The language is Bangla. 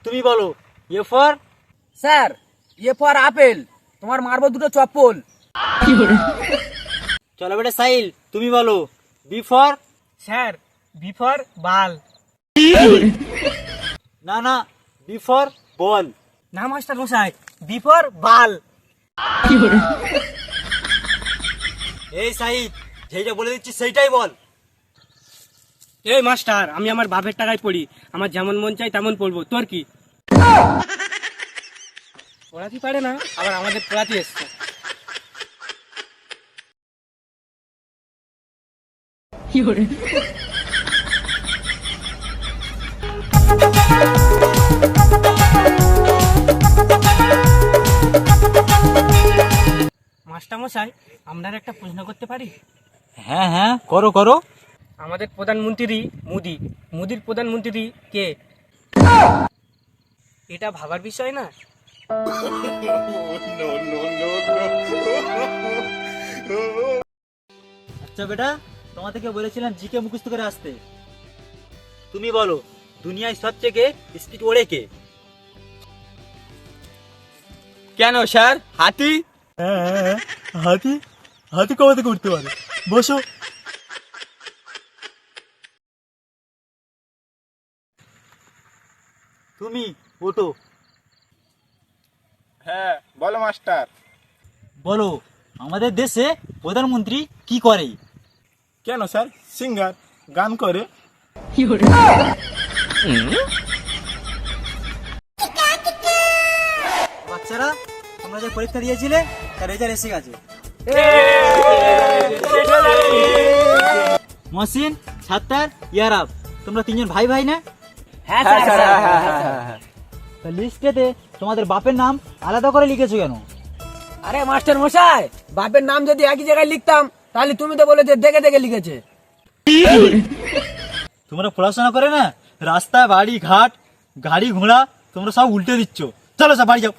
তুমি বলো। A for? Sir A for apple, তোমার মারবো দুটো চপ্পল। চলো বেটা সাইল, তুমি বলো। B for? Sir B for ball. না না, বি ফর বল। না মাস্টার মশাই, বি ফর বাল। এই সাইদ, যেটা বলে দিচ্ছি সেইটাই বল। এই মাস্টার, আমি আমার বাপের টাকায় পড়ি, আমার যেমন মন চাই তেমন পড়বো, তোর কি? পড়াতে পারে না, আবার আমাদের পড়াতে এসছে। মাস্টার মশাই, আপনার একটা প্রশ্ন করতে পারি? হ্যাঁ হ্যাঁ, করো করো। আমাদের প্রধানমন্ত্রী মোদি, মোদির প্রধানমন্ত্রী কে? এটা ভাবার বিষয় না? আচ্ছা বেটা, তোমাদেরকে বলেছিলাম জিকে মুখস্থ করে আসতে। তুমি বলো, দুনিয়ায় সবথেকে স্পিড ওড়ে কে? কেন স্যার, হাতি? হ্যাঁ, হাতি। হাতি কবে থেকে উঠতে পারে? বসো। তুমি ওঠো। হ্যাঁ বলো মাস্টার। বলো, আমাদের দেশে প্রধানমন্ত্রী কি করে? কেন স্যার, সিঙ্গার, গান করে। বাচ্চারা, তোমরা যে পরীক্ষা দিয়েছিলে তার রেজাল্ট এসে গেছে। মহসিন, সাত্তার, ইয়ারাব, তোমরা তিনজন ভাই ভাই না? হ্যাঁ তা লিস্টেতে তোমাদের বাপের নাম আলাদা করে লিখেছো কেন? আরে মাস্টার মশাই, বাপের নাম যদি একই জায়গায় লিখতাম তাহলে তুমি তো বলে যে দেখে দেখে লিখেছে। তোমরা পড়াশোনা করে না, রাস্তা বাড়ি ঘাট গাড়ি ঘোড়া তোমরা সব উল্টে দিচ্ছ। চলো সব বাড়ি যাও।